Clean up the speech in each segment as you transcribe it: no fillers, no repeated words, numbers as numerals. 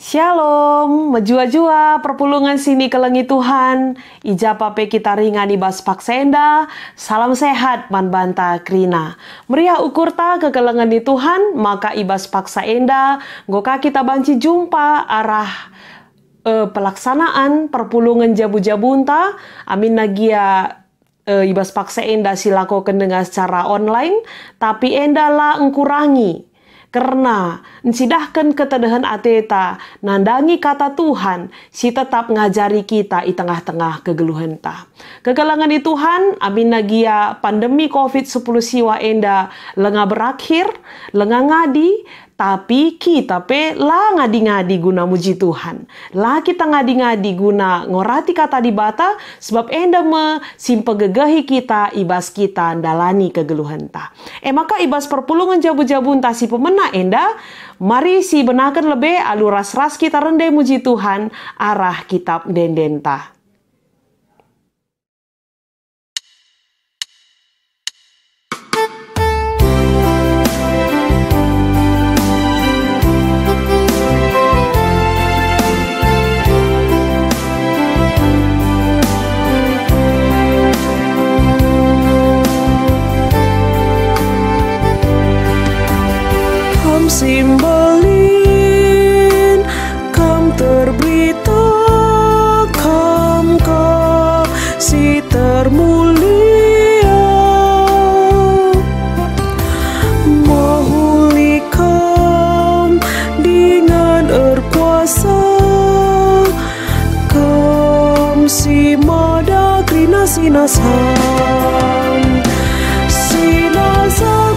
Shalom, menjua-jua perpulungan sini kelengi Tuhan. Ija pape kita ringan ibas paksenda. Salam sehat man banta krina. Meriah ukur ta kekelengan di Tuhan, maka ibas paksa enda. Goka kita banci jumpa arah pelaksanaan perpulungan jabu-jabunta. Amin nagia ibas paksa enda silakokan dengan secara online. Tapi enda lah engkurangi. Karena nsidahkan ketedahan ateta, nandangi kata Tuhan, si tetap ngajari kita di tengah-tengah kegeluhan ta. Kegelangan di Tuhan, amin nagia pandemi COVID-10 siwa enda lenga berakhir, lenga ngadi, tapi kita pe lah ngadi-ngadi guna muji Tuhan. Lah kita ngadi-ngadi guna ngorati kata di bata, sebab enda me simpegegahi kita, ibas kita ndalani kegeluhan ta. Maka ibas perpulungan jabu-jabun ta si pemena enda, mari si benakan lebih alu ras-ras kita rendai muji Tuhan, arah kitab denden ta. Simbolin, kam terberita, kam si termulia, mahulikam dengan erkuasa, kam si mada krina sinasan, sinasa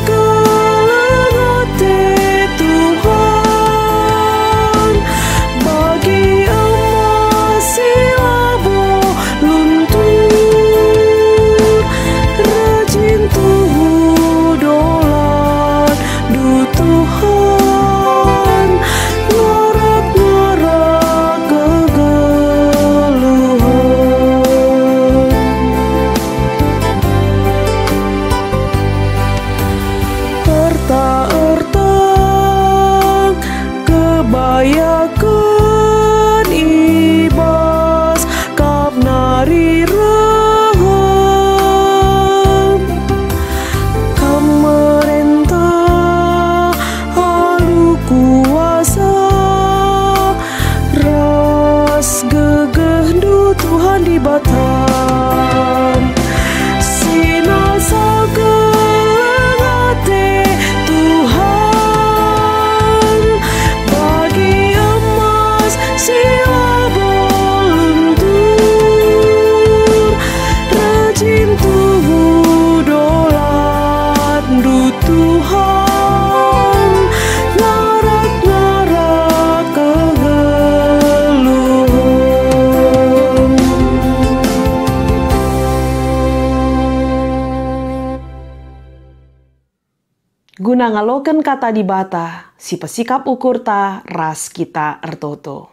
guna ngaloken kata di bata, si pesikap ukur ta ras kita ertoto.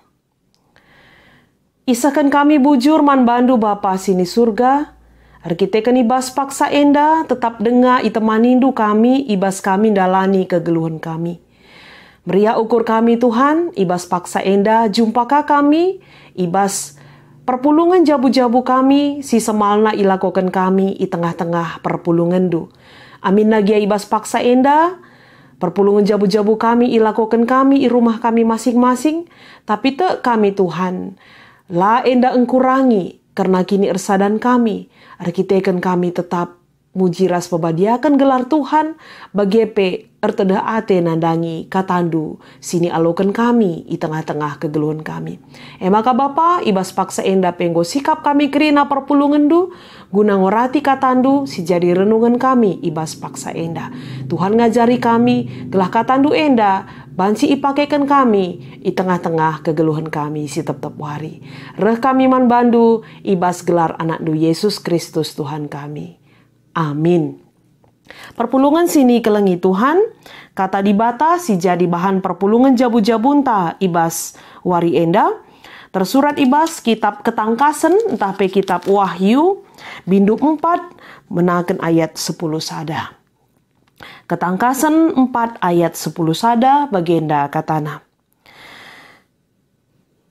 Isakan kami bujur man bandu Bapa sini surga, arkiteken ibas paksa enda tetap denga itemanindu kami, ibas kami dalani kegeluhan kami. Meriah ukur kami Tuhan, ibas paksa enda jumpakah kami, ibas perpulungan jabu-jabu kami, si semalna ilakoken kami i tengah-tengah perpulungan du. Amin nagia ibas paksa enda, perpulungan jabu-jabu kami ilakokan kami i rumah kami masing-masing, tapi te kami Tuhan, la enda engkurangi, karena kini ersadan kami, arkiteken kami tetap mujiras pebadiakan gelar Tuhan, bagepe erteda ate nandangi katandu, sini alokan kami i tengah-tengah kegeluhan kami. Maka Bapa, ibas paksa enda penggo sikap kami kerina perpulungan du, guna ngorati katandu, si jadi renungan kami ibas paksa enda. Tuhan ngajari kami, gelah katandu enda, bansi ipakekan kami, i tengah-tengah kegeluhan kami si tetap wari. Reh kami man bandu, ibas gelar anak du Yesus Kristus Tuhan kami. Amin. Perpulungan sini kelengi Tuhan, kata di bata si jadi bahan perpulungan jabu-jabunta ibas wari enda, tersurat ibas kitab ketangkasen entah pe kitab Wahyu bindu 4 menaken ayat 10 sada. Ketangkasen 4 ayat 10 sada bagenda katana.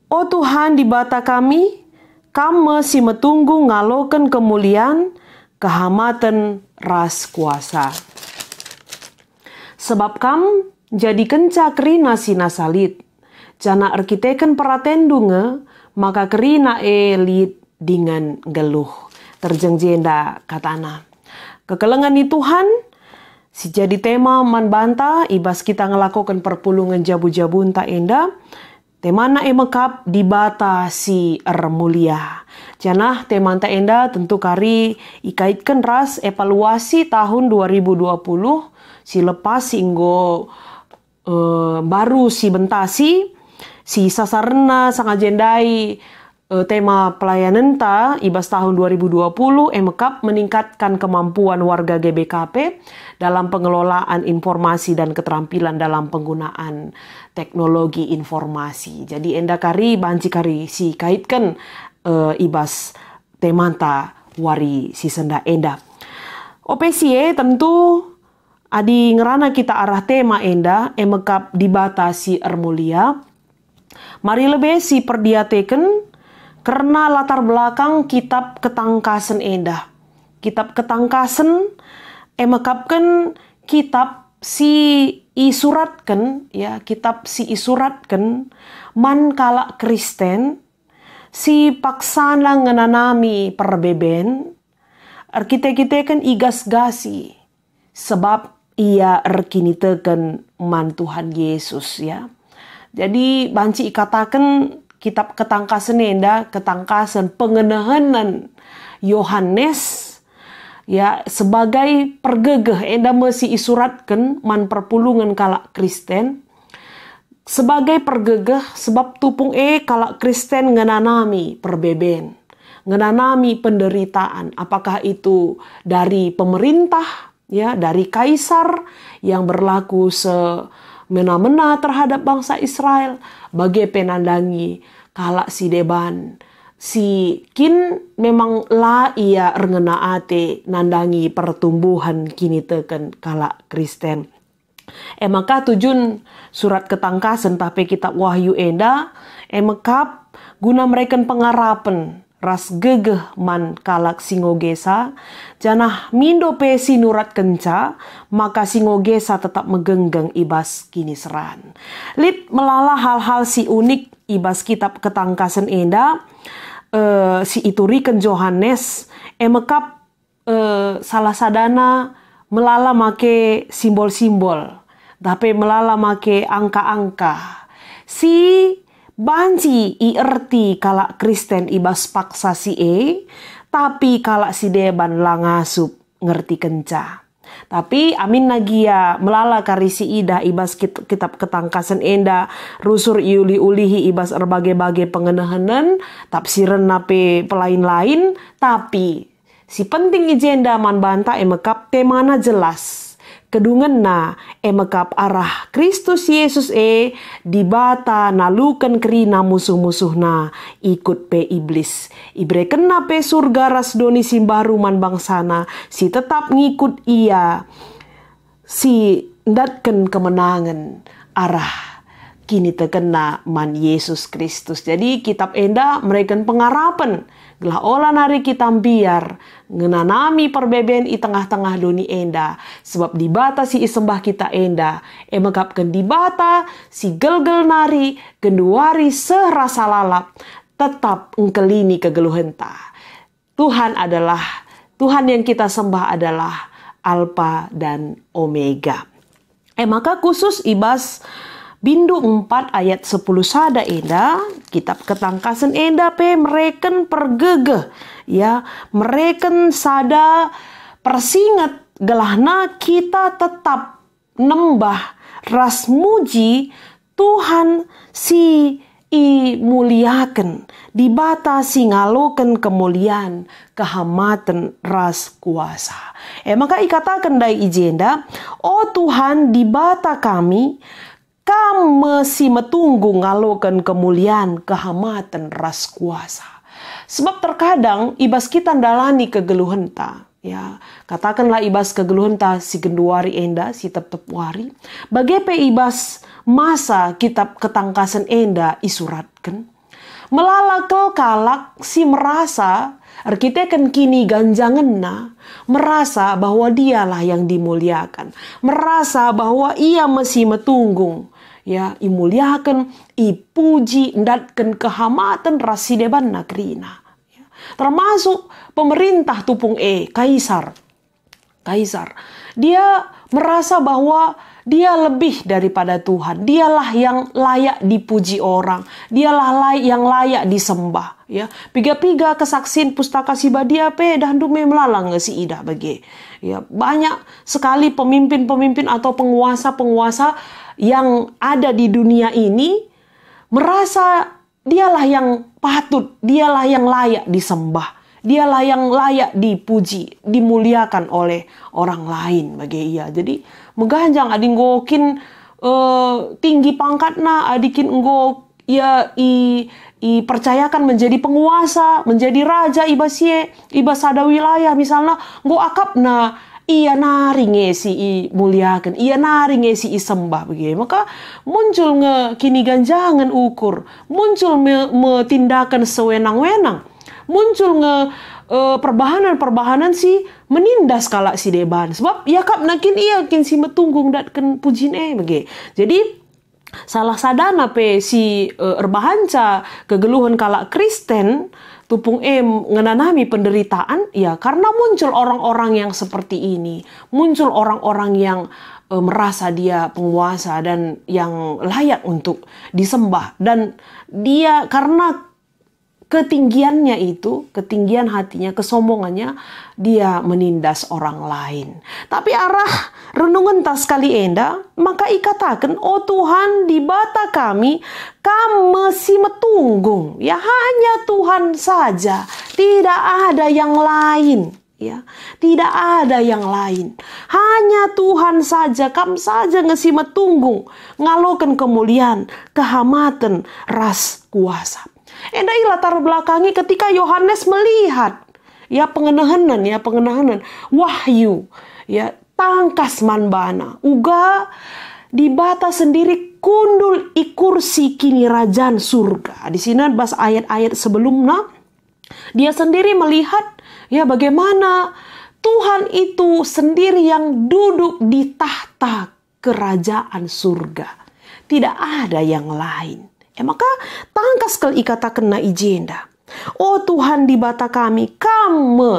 O Tuhan di bata kami, kam masih metunggu ngaloken kemuliaan, kehamatan ras kuasa. Sebab kam jadi kenca kerina sina salit, jana arkiteken peratendunge, maka kerina elit dengan geluh. Terjengjenda katana. Kekelengan ni Tuhan, si jadi tema man banta, ibas kita ngelakukan perpulungan jabu-jabun tak enda, temana emekap di bata si mulia. Janah teman tak enda tentu kari ikaitkan ras evaluasi tahun 2020, si lepas singgo baru si bentasi, si sasarna sang agendai tema pelayanan ta ibas tahun 2020 emekap meningkatkan kemampuan warga GBKP dalam pengelolaan informasi dan keterampilan dalam penggunaan teknologi informasi. Jadi enda kari banci kari si kaitkan ibas temanta wari si senda enda. OPCE tentu adi ngerana kita arah tema enda emekap dibatasi ermulia. Mari lebih si perdiateken karena latar belakang kitab ketangkasan enda. Kitab ketangkasan emekapkan kitab si isuratkan, ya, kitab si isuratkan man kala Kristen si paksana ngenanami perbeben arkite-kite kan igas-gasi sebab ia erkiniteken man Tuhan Yesus, ya. Jadi banci ikatakan kitab ketangkasan enda, ketangkasan pengenahanan Yohanes, ya, sebagai pergegeh enda masih isuratkan man perpulungan kala Kristen sebagai pergegeh sebab tupung kala Kristen ngenanami perbeben, ngenanami penderitaan, apakah itu dari pemerintah, ya, dari kaisar yang berlaku semena-mena terhadap bangsa Israel, bagai penandangi kala si deban si kin memang la ia rengena ate nandangi pertumbuhan kini teken kala Kristen. Maka tujun surat ketangkasan tapi kitab Wahyu enda emekap guna mereka pengarapan ras gegeh man kalak singogesa janah mindo pe sinurat kenca maka singogesa tetap megenggeng ibas kini seran. Lid melala hal-hal si unik ibas kitab ketangkasan enda si ituriken Yohanes emekap salah sadana melala make simbol-simbol tapi melala make angka-angka si banci erti kala Kristen ibas paksa si tapi kala si deban langasup ngerti kenca. Tapi amin nagia melala karisi ida ibas kitab ketangkasan enda rusur iuli-ulihi ibas berbagai-bagai pengenahanan tafsiran nape pelain-lain tapi si penting ijenda man banta emekap temana jelas. Kedungen na emekap arah Kristus Yesus dibata nalukan kerina musuh-musuhna ikut pe iblis. Ibre kena pe surga ras doni simbaru man bangsana si tetap ngikut ia si ndatken kemenangan arah kini terkena man Yesus Kristus. Jadi kitab enda mereka pengarapan gelah olah nari kita biar ngenanami perbeben i tengah-tengah doni enda sebab dibata si isembah kita enda emekapkan dibata si gelgel nari genduari serasa lalap tetap engkelini kegeluhenta. Tuhan yang kita sembah adalah Alfa dan Omega. Maka khusus ibas Bindu 4 ayat 10 sada enda, kitab ketangkasan enda pe mereken pergegeh, ya, mereken sada persingat gelahna kita tetap nembah ras muji Tuhan si muliaken dibatasi ngaloken kemuliaan kehamatan ras kuasa. Maka ikatakan dai ijenda, oh Tuhan dibata kami mesi metunggu ngalokan kemuliaan kehamatan ras kuasa. Sebab terkadang ibas kita ndalani kegeluhan ta, ya, katakanlah ibas kegeluhan ta si genduari enda si tep-tep wari bagepe ibas masa kitab ketangkasan enda isuratkan Melalakel kalak si merasa, kita kan kini ganjangan merasa bahwa dialah yang dimuliakan. Merasa bahwa ia masih metunggung. Ya, imuliakan, ipuji, ndatkan kehamatan rasideban nakrina. Ya. Termasuk pemerintah tupung Kaisar. Dia merasa bahwa dia lebih daripada Tuhan. Dialah yang layak dipuji orang. Dialah yang layak disembah. Ya, piga-piga kesaksian pustaka sibadia dan dume melalang si ida bagi. Ya, banyak sekali pemimpin-pemimpin atau penguasa-penguasa yang ada di dunia ini merasa dialah yang patut, dialah yang layak disembah. Dialah yang layak dipuji, dimuliakan oleh orang lain bagi ia. Jadi meganjang ading gokin tinggi pangkatna, adikin enggo ia percayakan menjadi penguasa, menjadi raja ibas ada wilayah misalnya enggo akapna ia nari ngesi muliakan, ia nari ngesi sembah begitu. Maka muncul kini ganjangan ukur, muncul tindakan sewenang-wenang. Muncul perbahanan si menindas kalak si deban. Sebab ya kap nakin ia kin si metunggung datkan pujin bagi. Jadi salah sadana si erbahanca kegeluhan kalak Kristen tupung ngenanami penderitaan ya karena muncul orang-orang yang seperti ini. Muncul orang-orang yang merasa dia penguasa dan yang layak untuk disembah. Dan dia karena ketinggiannya itu, ketinggian hatinya, kesombongannya, dia menindas orang lain. Tapi arah renungan tas kali enda, maka ikatakan, oh Tuhan di bata kami masih metunggung. Ya hanya Tuhan saja, tidak ada yang lain. Ya, tidak ada yang lain. Hanya Tuhan saja, kam saja ngesi metunggung, ngalokan kemuliaan, kehamatan, ras kuasa. Endai latar belakangi ketika Yohanes melihat pengenahanan wahyu tangkas manbana uga di bata sendiri kundul ikursi kini rajaan surga. Di sini bahas ayat-ayat sebelumnya dia sendiri melihat bagaimana Tuhan itu sendiri yang duduk di tahta kerajaan surga. Tidak ada yang lain. Maka tangkas kel ikatakan na ijenda. Oh Tuhan di bata kami,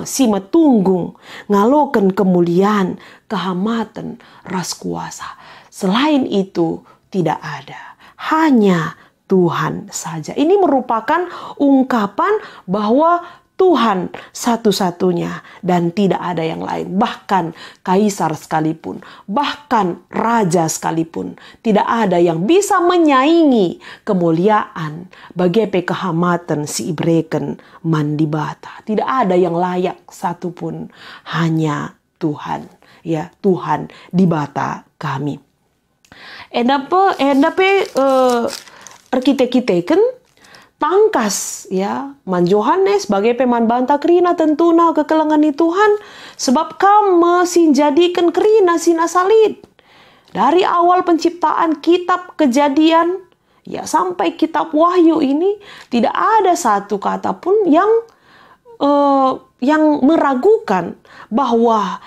si metunggung, ngaloken kemuliaan, kehamatan, ras kuasa. Selain itu tidak ada. Hanya Tuhan saja. Ini merupakan ungkapan bahwa Tuhan satu-satunya dan tidak ada yang lain. Bahkan kaisar sekalipun, bahkan raja sekalipun, tidak ada yang bisa menyaingi kemuliaan bagai kehamatan si ibreken mandibata. Tidak ada yang layak satupun, hanya Tuhan. Ya, Tuhan di bata kami. Kita tangkas man Yohanes sebagai peman banta kerina tentuna kekelengan di Tuhan sebab kamu jadikan kerina sina salid dari awal penciptaan kitab Kejadian sampai kitab Wahyu ini tidak ada satu kata pun yang meragukan bahwa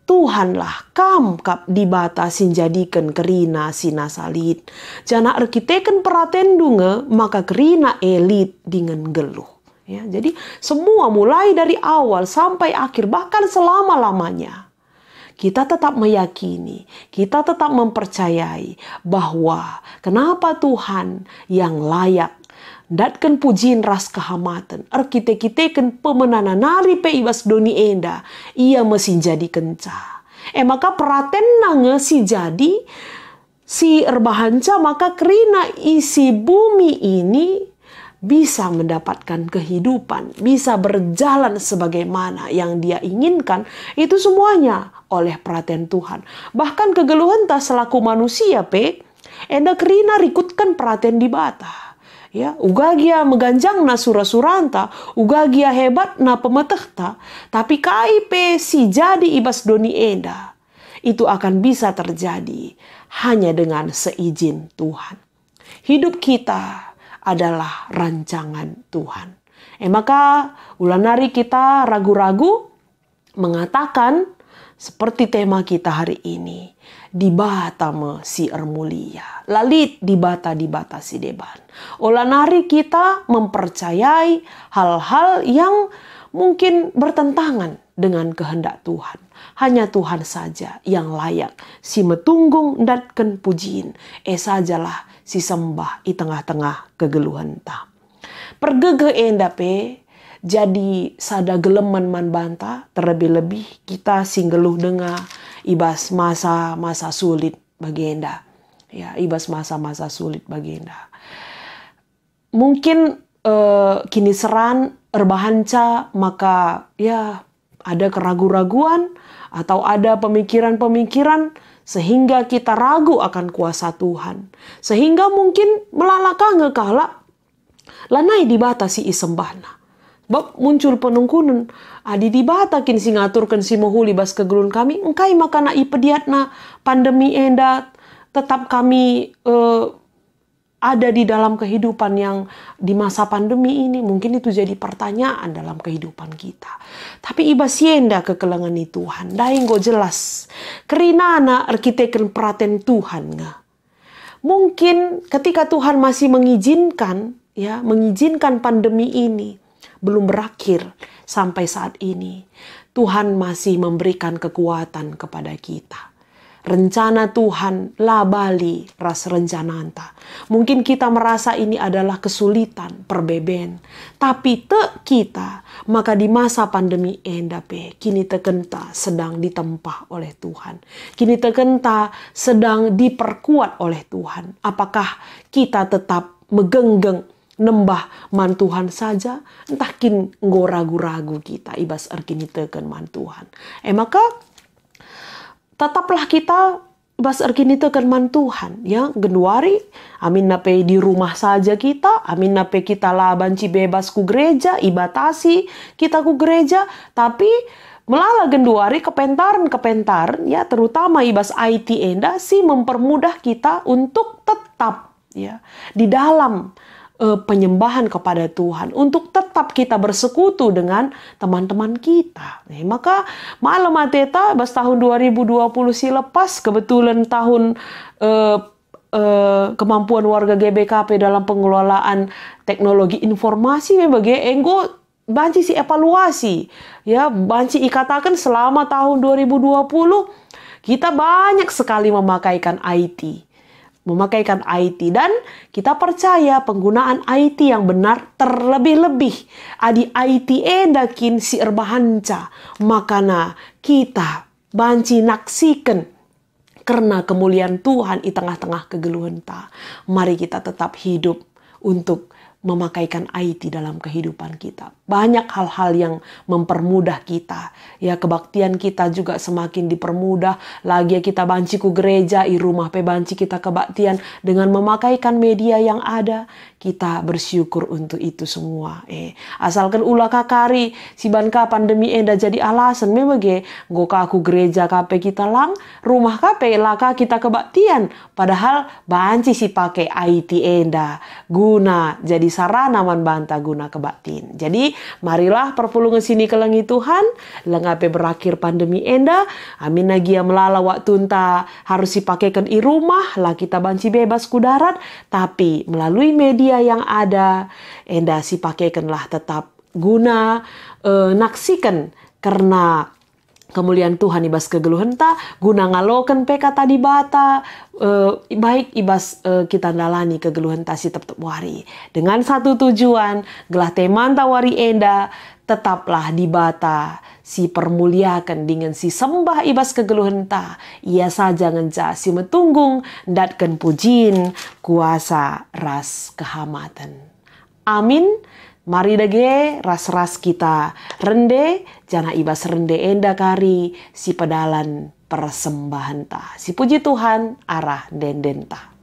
Tuhanlah kap dibatasi jadikan kerina sina salid. Jana arkiteken pratendunge maka kerina elit dengan geluh. Ya, jadi semua mulai dari awal sampai akhir bahkan selama-lamanya. Kita tetap meyakini, kita tetap mempercayai bahwa kenapa Tuhan yang layak datkan pujian ras kehamatan. Arkite-kiteken pemenana nari pe ibas doni enda. Ia mesin jadi kenca. Maka peraten nange si jadi si erbahanca maka kerina isi bumi ini bisa mendapatkan kehidupan. Bisa berjalan sebagaimana yang dia inginkan. Itu semuanya oleh peraten Tuhan. Bahkan kegeluhan tak selaku manusia enda kerina rikutkan peraten di bata. Ya, ugagia meganjang na sura-suranta, ugagia hebat na pemetehta, tapi KIP si jadi ibas doni enda, itu akan bisa terjadi hanya dengan seizin Tuhan. Hidup kita adalah rancangan Tuhan. Maka ulanari kita ragu-ragu mengatakan seperti tema kita hari ini. Di bata me si ermulia, lalit di bata si deban. Ulanari kita mempercayai hal-hal yang mungkin bertentangan dengan kehendak Tuhan. Hanya Tuhan saja yang layak si metunggung datken pujiin. Sajalah si sembah di tengah-tengah kegeluhan ta. Pergege endape jadi sada geleman man banta, terlebih-lebih kita singgeluh dengar ibas masa-masa sulit bagi enda. Ya, ibas masa-masa sulit bagi enda. Mungkin kini seran erbahanca, maka ya ada keraguan-raguan atau ada pemikiran-pemikiran sehingga kita ragu akan kuasa Tuhan. Sehingga mungkin melalaka ngekala lanai dibatasi isembahna. Sebab muncul penungkunan, adi dibatakin si ngaturkan si mohuli bas kegelun kami, engkai makana ipediatna pandemi enda tetap kami ada di dalam kehidupan yang di masa pandemi ini. Mungkin itu jadi pertanyaan dalam kehidupan kita. Tapi iba sienda kekelengan ni Tuhan, daing go jelas. Kerinana arkiteken praten Tuhan nga. Mungkin ketika Tuhan masih mengizinkan pandemi ini belum berakhir sampai saat ini, Tuhan masih memberikan kekuatan kepada kita. Rencana Tuhan lah bali ras rencana anta. Mungkin kita merasa ini adalah kesulitan, perbeben. Tapi te kita, maka di masa pandemi endape, kini tekenta sedang ditempah oleh Tuhan. Kini tekenta sedang diperkuat oleh Tuhan. Apakah kita tetap megenggeng nembah man Tuhan saja? Entah kin nggo ragu-ragu kita ibas erkini teken man Tuhan. Maka tetaplah kita bas erkini teken man Tuhan. Ya, genuari amin nape di rumah saja kita, amin nape kita lah banci bebas ku gereja, ibatasi kita ku gereja, tapi melala genduari kepentaran ya, terutama ibas IT enda sih mempermudah kita untuk tetap ya di dalam penyembahan kepada Tuhan, untuk tetap kita bersekutu dengan teman-teman kita. Maka malam mateta bas tahun 2020 si lepas, kebetulan tahun kemampuan warga GBKP dalam pengelolaan teknologi informasi bagi enggo banci si evaluasi ya, banci ikatakan selama tahun 2020 kita banyak sekali memakaikan IT dan kita percaya penggunaan IT yang benar, terlebih-lebih adi IT edakin si erbahanca, makana kita banci naksikan karena kemuliaan Tuhan di tengah-tengah kegeluhan ta. Mari kita tetap hidup untuk memakaikan IT dalam kehidupan kita. Banyak hal-hal yang mempermudah kita. Ya, kebaktian kita juga semakin dipermudah. Lagi kita banci ku gereja, i rumah pe banci kita kebaktian dengan memakaikan media yang ada. Kita bersyukur untuk itu semua. Asalkan ulah kakari si banka pandemi enda jadi alasan memang nggo aku gereja kape kita lang, rumah kape laka kita kebaktian. Padahal banci si pakai IT enda guna jadi sarana man banta guna kebaktin. Jadi marilah perpulungan sini kelengi Tuhan, lengape berakhir pandemi enda, amin nagia melala waktu enta harus dipakaikan i rumah, lah kita banci bebas ku darat, tapi melalui media yang ada, enda si pakaikanlah tetap guna naksikan karena kemuliaan Tuhan ibas kegeluhan ta, guna ngalokan peka tadi bata, baik ibas kita dalani kegeluhan ta si tetap wari. Dengan satu tujuan, gelah teman tawari enda, tetaplah di bata si permuliakan dengan si sembah ibas kegeluhan ta. Ia saja ngenca si metunggung, datkan pujin, kuasa ras kehamatan. Amin. Mari dage ras-ras kita rende, jana ibas rende enda kari si pedalan persembahan ta. Si puji Tuhan arah denden ta.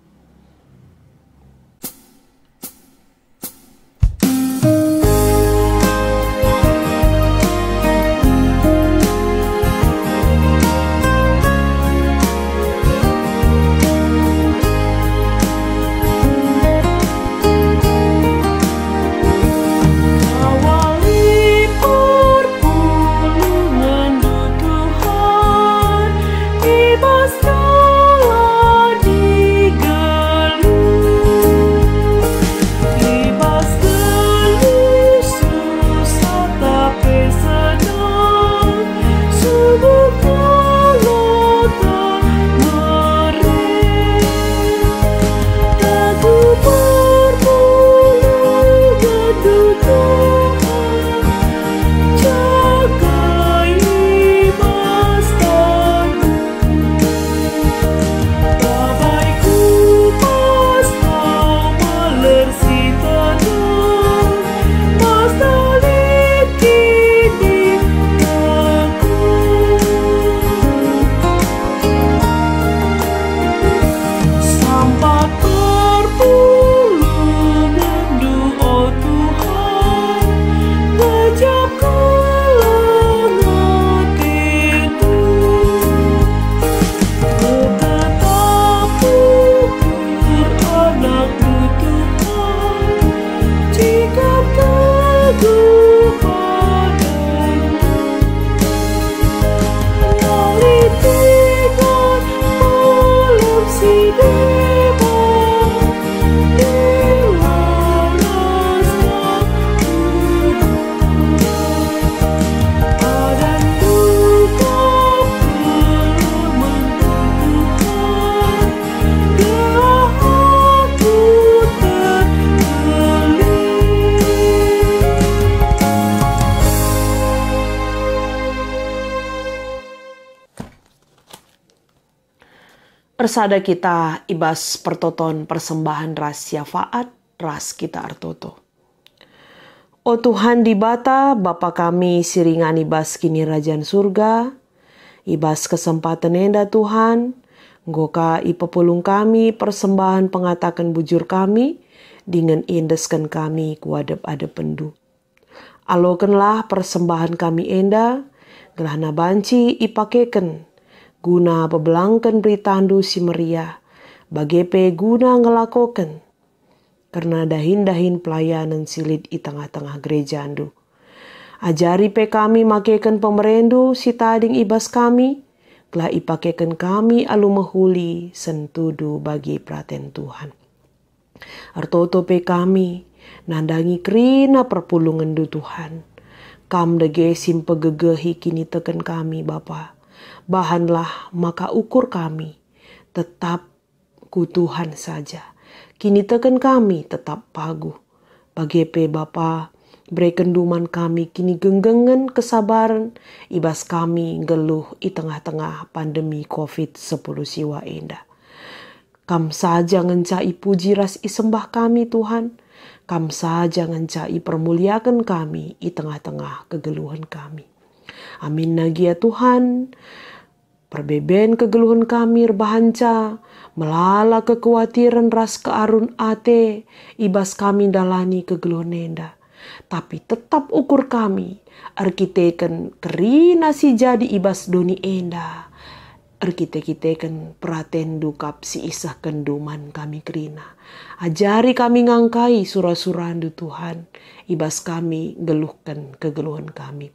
Persada kita ibas pertoton persembahan ras syafaat ras kita artoto. O Tuhan di bata Bapa kami siringan ibas kini rajan surga, ibas kesempatan enda Tuhan, nggoka ipepulung kami persembahan pengatakan bujur kami, dengan indeskan kami kuadep-adep pendu. Alokenlah persembahan kami enda, gelahna banci ipakeken, guna pebelangkan beritandu si meriah, bagepe guna ngelakoken, karena dahin-dahin pelayanan silid i tengah-tengah gereja andu. Ajari pe kami makeken pemerendu si tading ibas kami, gelah ipakeken kami alu mehuli sentudu bagi praten Tuhan. Artoto pe kami, nandangi kerina perpulungan du Tuhan, kam dege sim pegegehi kini teken kami Bapa. Bahanlah maka ukur kami, tetap ku Tuhan saja. Kini teken kami tetap pagu. Bagepe Bapa, berikan duman kami kini genggengen kesabaran, ibas kami geluh i tengah-tengah pandemi COVID-10 siwa enda. Kam saja ngencai puji ras i sembah kami Tuhan, kam saja ngencai permuliakan kami i tengah-tengah kegeluhan kami. Amin nagia Tuhan. Perbeben kegeluhan kami rebahanca, melala kekhawatiran ras kearun ate, ibas kami dalani kegeluhan enda. Tapi tetap ukur kami, arkiteken kerina si jadi ibas doni enda. Arkiteken praten dukap si isah kenduman kami kerina. Ajari kami ngangkai surah-surandu Tuhan, ibas kami geluhkan kegeluhan kami.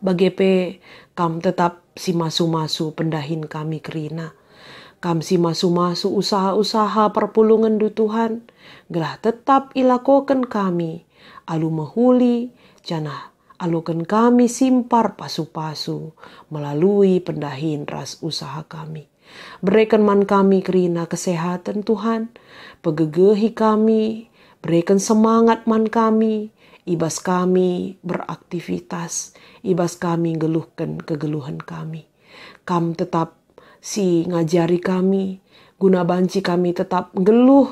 Bagepe kam tetap si masu-masu pendahin kami kerina. Kam si masu-masu usaha-usaha perpulungan du Tuhan. Gelah tetap ilakokan kami. Alu mehuli janah alukan kami simpar pasu-pasu melalui pendahin ras usaha kami. Berikan man kami kerina kesehatan Tuhan. Pegegehi kami. Berikan semangat man kami. Ibas kami beraktivitas, ibas kami geluhkan kegeluhan kami. Kam tetap si ngajari kami, guna banci kami tetap geluh,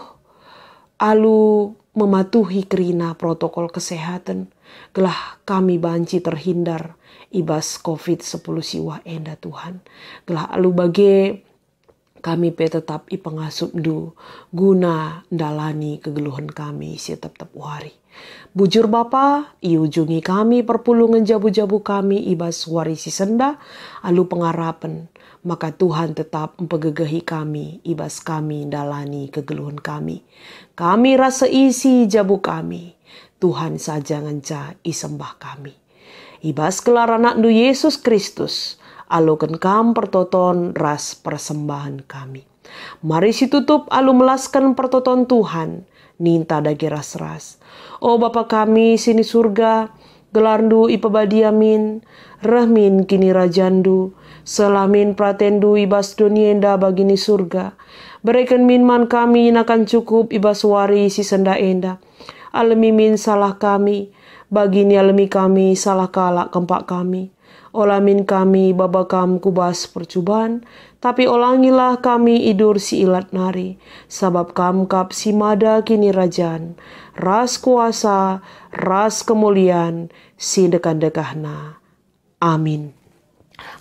alu mematuhi kerina protokol kesehatan. Gelah kami banci terhindar, ibas COVID-10 siwa enda Tuhan. Gelah alu bage kami pe tetap ipengasup du, guna ndalani kegeluhan kami si tetap hari. Bujur Bapa, iujungi kami perpulungan jabu-jabu kami ibas warisi senda, alu pengarapan. Maka Tuhan tetap mempegegehi kami, ibas kami dalani kegeluhan kami. Kami rasa isi jabu kami, Tuhan saja ngenca isembah kami. Ibas kelar anak du Yesus Kristus, alukan kam pertoton ras persembahan kami. Mari si tutup alu melaskan pertoton Tuhan, ninta dagi ras-ras. O Bapa kami sini surga, gelarndu ipabadiamin, rahmin kini rajandu, selamin pratendu ibas donienda bagini surga. Berikan minman kami nakan cukup ibas wari si senda enda. Alemi min salah kami, bagini alemi kami salah kalak kempak kami. Olamin kami babakam kubas percubaan, tapi olangilah kami idur si ilat nari, sabab kam kap si mada kini rajan, ras kuasa, ras kemuliaan, si dekan-dekahna. Amin.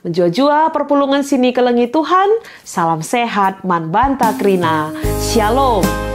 Menjua-jua perpulungan sini kelengi Tuhan, salam sehat man banta krina, shalom.